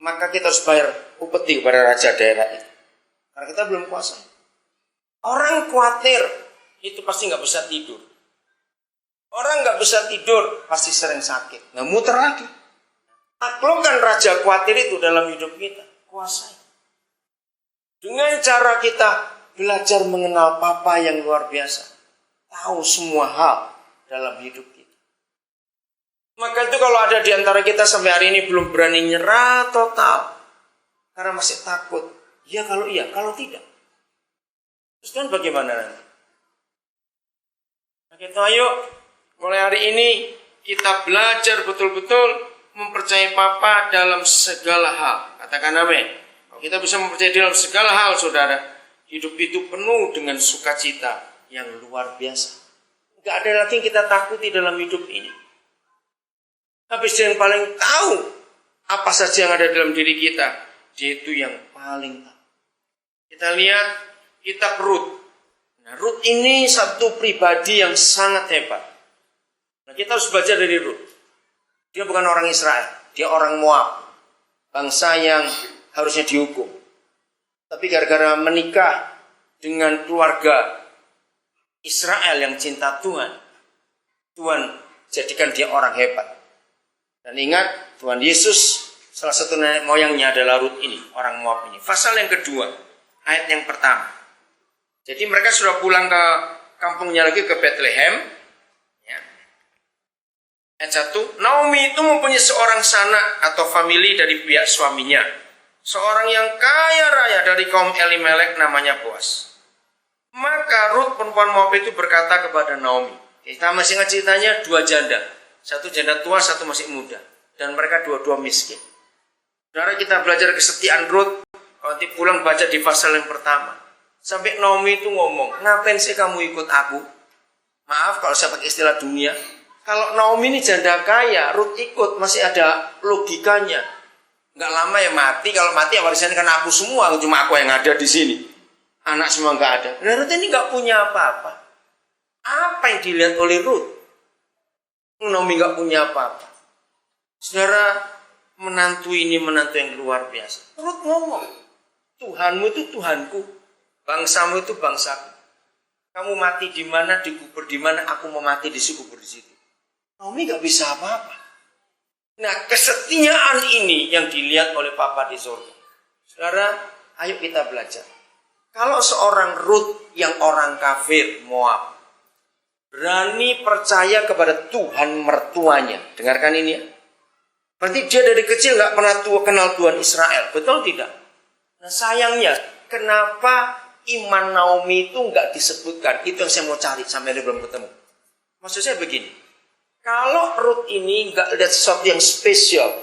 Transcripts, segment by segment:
maka kita harus bayar upeti kepada raja daerah itu. Karena kita belum kuasa. Orang khawatir itu pasti nggak bisa tidur. Orang nggak bisa tidur pasti sering sakit. Nah, muter lagi. Taklukkan raja khawatir itu dalam hidup kita. Kuasai. Dengan cara kita belajar mengenal Papa yang luar biasa. Tahu semua hal dalam hidup kita. Maka itu kalau ada di antara kita sampai hari ini belum berani nyerah total. Karena masih takut. Ya kalau iya, kalau tidak. Terus kan bagaimana nanti? Nah, kita ayo mulai hari ini kita belajar betul-betul mempercayai Papa dalam segala hal. Katakan amin. Kalau kita bisa mempercayai dalam segala hal, saudara, hidup itu penuh dengan sukacita yang luar biasa. Gak ada lagi yang kita takuti dalam hidup ini. Habis dia yang paling tahu apa saja yang ada dalam diri kita, dia itu yang paling tahu. Kita lihat kitab Rut. Nah, Rut ini satu pribadi yang sangat hebat. Nah, kita harus belajar dari Rut. Dia bukan orang Israel, dia orang Moab. Bangsa yang harusnya dihukum. Tapi gara-gara menikah dengan keluarga Israel yang cinta Tuhan, Tuhan jadikan dia orang hebat. Dan ingat, Tuhan Yesus salah satu nenek moyangnya adalah Rut ini, orang Moab ini. Pasal yang kedua, ayat yang pertama. Jadi mereka sudah pulang ke kampungnya lagi, ke Bethlehem. Ya. Ayat 1, Naomi itu mempunyai seorang sanak atau famili dari pihak suaminya. Seorang yang kaya raya dari kaum Elimelek namanya Boas. Maka Rut perempuan Moab itu berkata kepada Naomi. Kita masih ingat ceritanya, dua janda. Satu janda tua, satu masih muda. Dan mereka dua-dua miskin. Saudara, kita belajar kesetiaan Rut. Kalau nanti pulang baca di pasal yang pertama. Sampai Naomi itu ngomong, ngapain sih kamu ikut aku? Maaf kalau saya pakai istilah dunia. Kalau Naomi ini janda kaya, Rut ikut, masih ada logikanya. Nggak lama ya mati. Kalau mati ya warisannya kan aku semua. Cuma aku yang ada di sini. Anak semua nggak ada. Nah, Rut ini nggak punya apa-apa. Apa yang dilihat oleh Rut? Naomi nggak punya apa-apa. Saudara, menantu ini menantu yang luar biasa. Rut ngomong, Tuhanmu itu Tuhanku, bangsamu itu bangsaku. Kamu mati di mana, dikubur di mana, aku mau mati dikubur di situ. Naomi nggak bisa apa-apa. Nah, kesetiaan ini yang dilihat oleh Papa di surga. Saudara, ayo kita belajar. Kalau seorang Rut yang orang kafir Moab berani percaya kepada Tuhan mertuanya. Dengarkan ini ya. Berarti dia dari kecil nggak pernah kenal Tuhan Israel. Betul tidak? Nah sayangnya, kenapa iman Naomi itu nggak disebutkan? Itu yang saya mau cari sampai ini belum ketemu. Maksud saya begini. Kalau Rut ini nggak lihat sesuatu yang spesial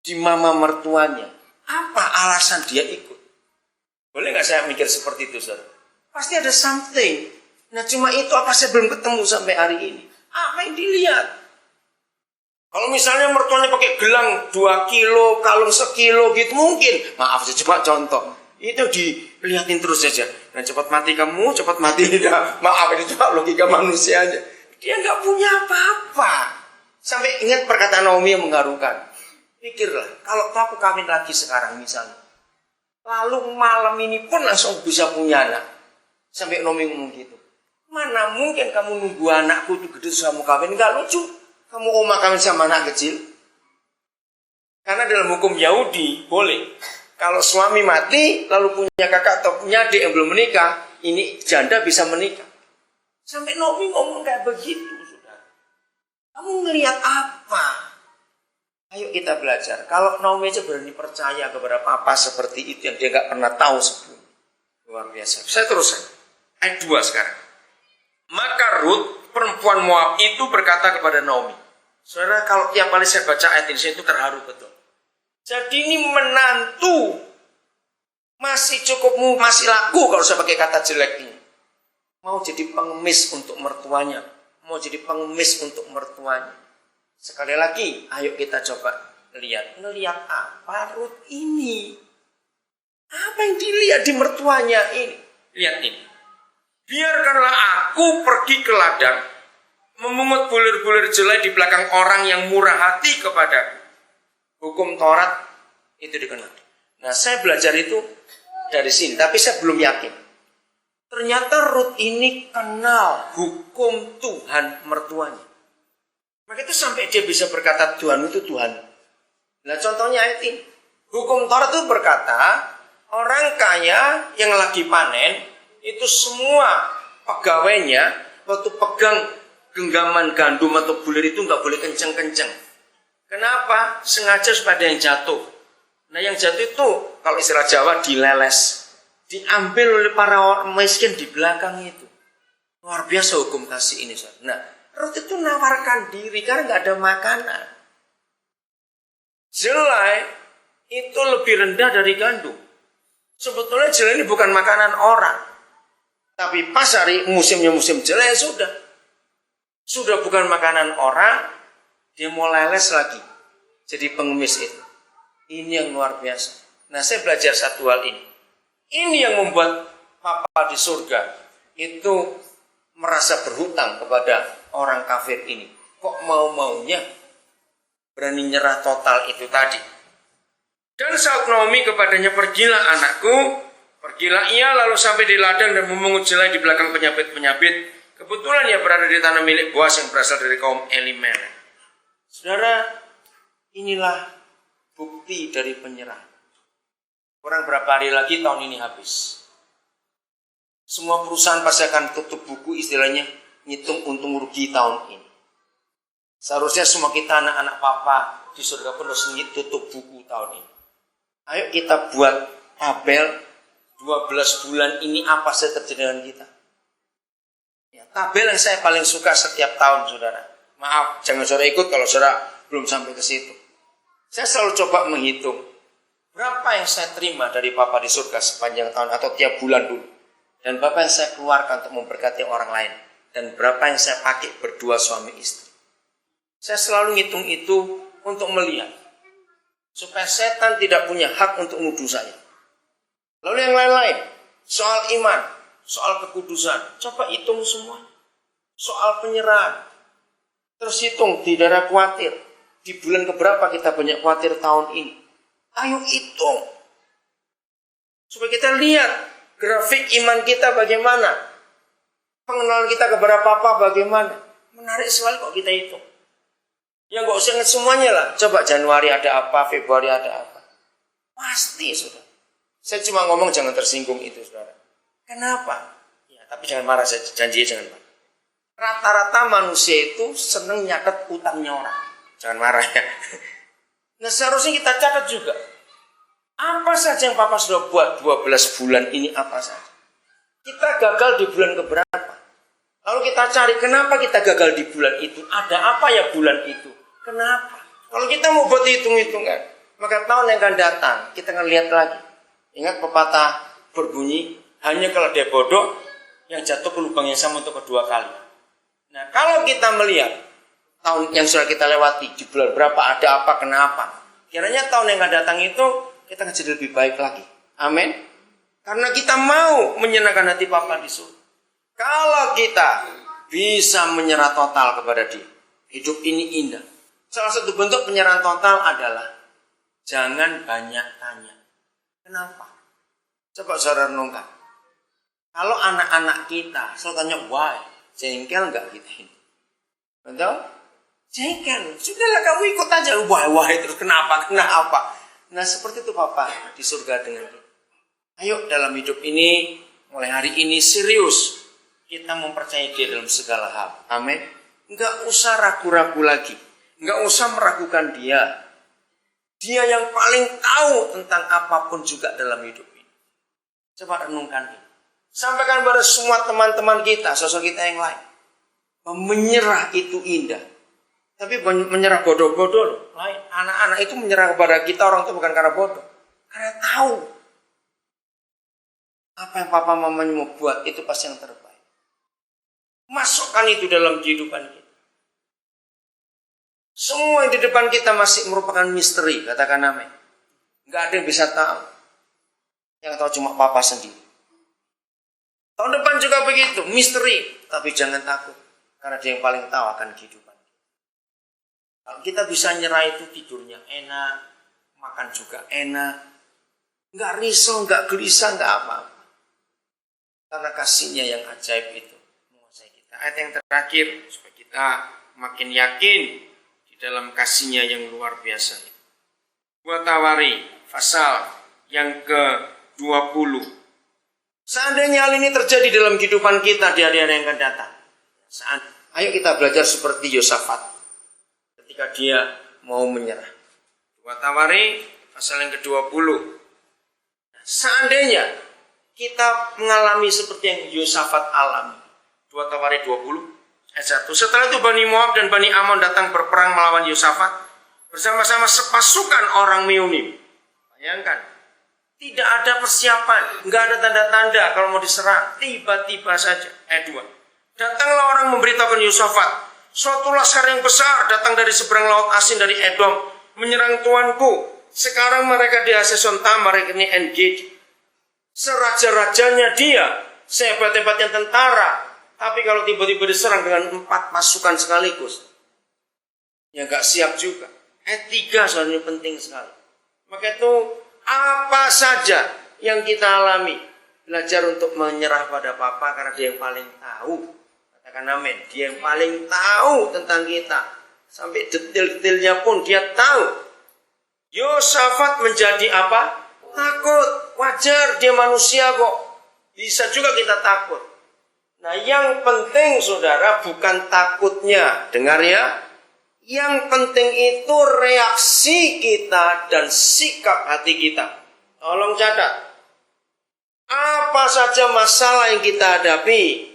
di mama mertuanya, apa alasan dia ikut? Boleh nggak saya mikir seperti itu, saudara? Pasti ada something. Nah cuma itu apa saya belum ketemu sampai hari ini. Apa yang dilihat? Kalau misalnya mertuanya pakai gelang 2 kilo, kalung 1 kilo gitu mungkin. Maaf saya coba contoh. Itu dilihatin terus saja. Dan cepat mati kamu, cepat mati tidak. Maaf itu cuma logika manusia aja. Dia nggak punya apa-apa. Sampai ingat perkataan Naomi yang mengharukan. Pikirlah, kalau aku kawin lagi sekarang misalnya. Lalu malam ini pun langsung bisa punya anak. Sampai Naomi ngomong gitu. Mana mungkin kamu nunggu anakku itu gede terus kamu kawin? Enggak lucu. Kamu oma kawin sama anak kecil. Karena dalam hukum Yahudi boleh. Kalau suami mati lalu punya kakak atau punya adik yang belum menikah, ini janda bisa menikah. Sampai Naomi ngomong kayak begitu, saudara. Kamu ngelihat apa? Ayo kita belajar. Kalau Naomi aja berani percaya kepada Papa seperti itu yang dia nggak pernah tahu sebelumnya. Luar biasa. Saya teruskan. Ayat 2 sekarang. Maka Rut, perempuan Moab itu berkata kepada Naomi. Saudara, kalau tiap kali saya baca ayat ini, saya itu terharu betul. Jadi ini menantu masih cukup, masih laku kalau saya pakai kata jelek ini. Mau jadi pengemis untuk mertuanya. Mau jadi pengemis untuk mertuanya. Sekali lagi, ayo kita coba lihat. Ngelihat apa Rut ini? Apa yang dilihat di mertuanya ini? Lihat ini. Biarkanlah aku pergi ke ladang, memungut bulir-bulir jelai di belakang orang yang murah hati kepadaku. Hukum Taurat Itu dikenal. Nah, saya belajar itu dari sini, tapi saya belum yakin. Ternyata Ruth ini kenal hukum Tuhan mertuanya. Maka itu sampai dia bisa berkata Tuhan itu Tuhan. Nah, contohnya ayat ini. Hukum Taurat itu berkata, orang kaya yang lagi panen, itu semua pegawainya, waktu pegang genggaman gandum atau bulir itu nggak boleh kenceng-kenceng. Kenapa? Sengaja supaya ada yang jatuh. Nah, yang jatuh itu, kalau istilah Jawa, dileles. Diambil oleh para orang miskin di belakang itu. Luar biasa hukum kasih ini. Nah, Ruth itu nawarkan diri karena nggak ada makanan. Jelai itu lebih rendah dari gandum. Sebetulnya jelai ini bukan makanan orang. Tapi pas hari musimnya musim jelai sudah bukan makanan orang, dia mau leles lagi. Jadi pengemis itu. Ini yang luar biasa. Nah, saya belajar satu hal ini. Ini yang membuat Papa di surga itu merasa berhutang kepada orang kafir ini. Kok mau-maunya berani nyerah total itu tadi. Dan saat Naomi kepadanya, pergilah anakku, pergilah ia lalu sampai di ladang dan memungut jelai di belakang penyabit-penyabit. Kebetulan ia berada di tanah milik Boas yang berasal dari kaum Elimelek. Saudara, inilah bukti dari penyerahan. Kurang berapa hari lagi tahun ini habis. Semua perusahaan pasti akan tutup buku, istilahnya ngitung untung rugi tahun ini. Seharusnya semua kita anak-anak Papa di surga pun harus tutup buku tahun ini. Ayo kita buat tabel 12 bulan ini apa sih terjadi dengan kita. Ya, tabel yang saya paling suka setiap tahun, saudara. Maaf, jangan saudara ikut kalau saudara belum sampai ke situ. Saya selalu coba menghitung berapa yang saya terima dari Papa di surga sepanjang tahun atau tiap bulan dulu. Dan berapa yang saya keluarkan untuk memberkati orang lain. Dan berapa yang saya pakai berdua suami istri. Saya selalu ngitung itu untuk melihat. Supaya setan tidak punya hak untuk menuduh saya. Lalu yang lain-lain. Soal iman. Soal kekudusan. Coba hitung semua. Soal penyerahan. Terus hitung, tidak ada khawatir. Di bulan keberapa kita banyak khawatir tahun ini. Ayo hitung. Supaya kita lihat grafik iman kita bagaimana. Pengenalan kita kepada Papa bagaimana. Menarik sekali kok kita hitung. Ya nggak usah ingat semuanya lah. Coba Januari ada apa, Februari ada apa. Pasti, saudara. Saya cuma ngomong jangan tersinggung itu, saudara. Kenapa? Ya, tapi jangan marah, saya janji jangan marah. Rata-rata manusia itu seneng nyatet utangnya orang. Jangan marah ya. Nah, seharusnya kita catat juga. Apa saja yang Papa sudah buat 12 bulan ini, apa saja. Kita gagal di bulan keberapa. Lalu kita cari kenapa kita gagal di bulan itu. Ada apa ya bulan itu. Kenapa? Kalau kita mau buat hitung-hitungan, maka tahun yang akan datang, kita akan lihat lagi. Ingat pepatah berbunyi, hanya kalau dia bodoh, yang jatuh ke lubang yang sama untuk kedua kali. Nah, kalau kita melihat tahun yang sudah kita lewati, di bulan berapa, ada apa, kenapa. Kiranya tahun yang akan datang itu, kita akan jadi lebih baik lagi. Amin. Karena kita mau menyenangkan hati Papa di surga. Kalau kita bisa menyerah total kepada Dia, hidup ini indah. Salah satu bentuk penyerahan total adalah jangan banyak tanya. Kenapa? Coba saudara renungkan. Kalau anak-anak kita selalu tanya why, jengkel nggak kita ini? Betul? Jengkel. Sudahlah kamu ikut aja why terus kenapa? Nah, seperti itu Papa di surga dengan kita. Ayo dalam hidup ini, mulai hari ini serius kita mempercayai Dia dalam segala hal. Amin. Enggak usah ragu-ragu lagi. Enggak usah meragukan Dia. Dia yang paling tahu tentang apapun juga dalam hidup ini. Coba renungkan ini. Sampaikan kepada semua teman-teman kita, sosok kita yang lain. Menyerah itu indah. Tapi menyerah bodoh-bodoh lain. Anak-anak itu menyerah kepada kita, orang itu bukan karena bodoh. Karena tahu. Apa yang Papa Mamanya mau buat, itu pasti yang terbaik. Masukkan itu dalam kehidupan kita. Semua yang di depan kita masih merupakan misteri, katakan amin. Gak ada yang bisa tahu. Yang tahu cuma Papa sendiri. Tahun depan juga begitu, misteri. Tapi jangan takut. Karena Dia yang paling tahu akan kehidupan. Kalau kita bisa nyerah itu tidurnya enak, makan juga enak, nggak risau, nggak gelisah, nggak apa-apa. Karena kasihnya yang ajaib itu menguasai kita. Ayat yang terakhir supaya kita makin yakin di dalam kasihnya yang luar biasa. Gua tawari pasal yang ke-20. Seandainya hal ini terjadi dalam kehidupan kita di hari-hari yang akan datang, ayo kita belajar seperti Yosafat ketika dia mau menyerah. Gua tawari pasal yang ke-20. Seandainya kita mengalami seperti yang Yosafat alami. 2 Tawari 20 ayat 1. Setelah itu Bani Moab dan Bani Ammon datang berperang melawan Yosafat bersama-sama sepasukan orang Meonim. Bayangkan, tidak ada persiapan, nggak ada tanda-tanda kalau mau diserang, tiba-tiba saja. Ayat 2. Datanglah orang memberitahukan Yosafat, suatu laskar yang besar datang dari seberang laut asin dari Edom, menyerang tuanku. Sekarang mereka di Hazeson Tamar, ini Engedi. Seraja-rajanya dia, sehebat-hebatnya tentara. Tapi kalau tiba-tiba diserang dengan 4 pasukan sekaligus, ya gak siap juga. Ayat 3 soalnya penting sekali. Maka itu apa saja yang kita alami, belajar untuk menyerah pada Papa karena dia yang paling tahu. Katakan amin. Dia yang paling tahu tentang kita. Sampai detail-detailnya pun dia tahu. Yosafat menjadi apa? Takut. Wajar, dia manusia kok. Bisa juga kita takut. Nah, yang penting saudara bukan takutnya. Dengar ya. Yang penting itu reaksi kita dan sikap hati kita. Tolong catat. Apa saja masalah yang kita hadapi,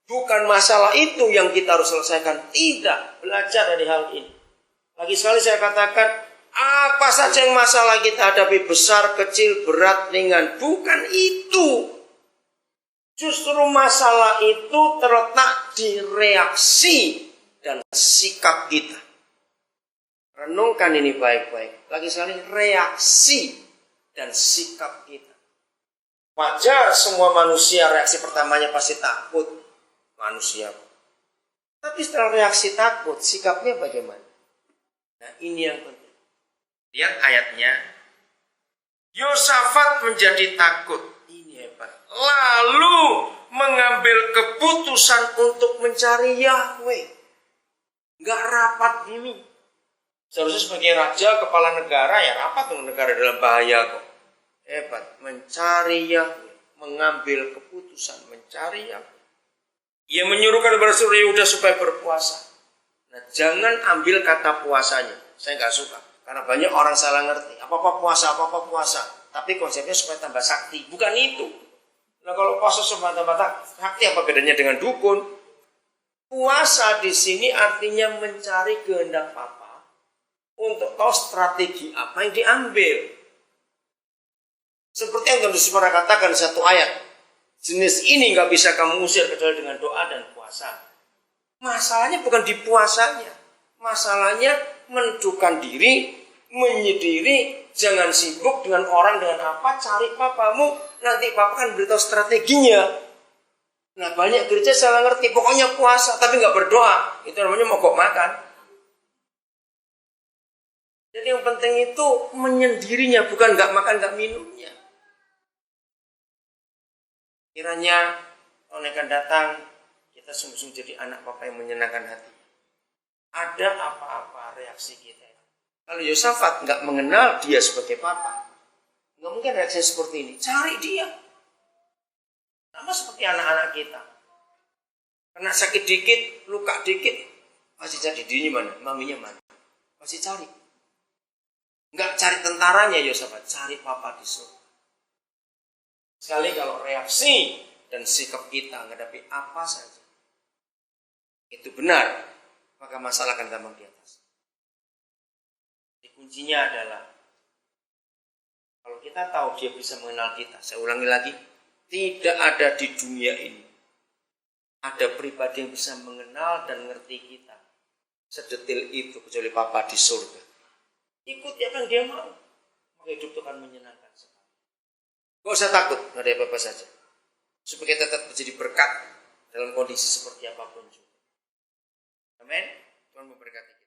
bukan masalah itu yang kita harus selesaikan. Tidak. Belajar dari hal ini. Lagi sekali saya katakan, apa saja yang masalah kita hadapi, besar, kecil, berat, ringan, bukan itu. Justru masalah itu terletak di reaksi dan sikap kita. Renungkan ini baik-baik. Lagi sekali, reaksi dan sikap kita. Wajar semua manusia reaksi pertamanya pasti takut. Manusia. Tapi setelah reaksi takut, sikapnya bagaimana? Nah, ini yang penting. Lihat ayatnya. Yosafat menjadi takut. Ini hebat. Lalu mengambil keputusan untuk mencari Yahweh. Gak rapat ini. Seharusnya sebagai raja, kepala negara, ya rapat dengan negara dalam bahaya kok. Hebat. Mencari Yahweh. Mengambil keputusan mencari Yahweh. Ia menyuruhkan kepada seluruh Yehuda supaya berpuasa. Nah, jangan ambil kata puasanya. Saya gak suka. Karena banyak orang salah ngerti. Apa-apa puasa. Tapi konsepnya supaya tambah sakti. Bukan itu. Nah, kalau puasa supaya tambah sakti, apa bedanya dengan dukun? Puasa di sini artinya mencari kehendak Papa untuk tahu strategi apa yang diambil. Seperti yang Tuhan Yesus pernah katakan di satu ayat. Jenis ini nggak bisa kamu usir kecuali dengan doa dan puasa. Masalahnya bukan di puasanya. Masalahnya menundukkan diri, menyendiri, jangan sibuk dengan orang dengan apa, cari papamu, nanti papa kan beritahu strateginya. Nah, banyak gereja salah ngerti, pokoknya puasa tapi nggak berdoa, itu namanya mogok makan. Jadi yang penting itu menyendirinya, bukan nggak makan, nggak minumnya. Kiranya tahun akan datang kita sungguh-sungguh jadi anak papa yang menyenangkan hati. Ada apa-apa reaksi kita. Kalau Yosafat nggak mengenal dia sebagai papa, nggak mungkin reaksi seperti ini. Cari dia. Sama seperti anak-anak kita. Kena sakit dikit, luka dikit, pasti cari dirinya mana, maminya mana. Pasti cari. Nggak cari tentaranya Yosafat, cari papa di surga. Sekali kalau reaksi dan sikap kita menghadapi apa saja itu benar, maka masalah akan gampang di atas. Jadi kuncinya adalah kalau kita tahu dia bisa mengenal kita. Saya ulangi lagi, tidak ada di dunia ini ada pribadi yang bisa mengenal dan mengerti kita sedetil itu kecuali Papa di surga. Ikuti apa yang dia mau, maka hidup itu akan menyenangkan sekali. Gak usah takut, gak ada apa-apa saja. Supaya kita tetap menjadi berkat dalam kondisi seperti apapun juga. Amin. Tuhan memberkati kita.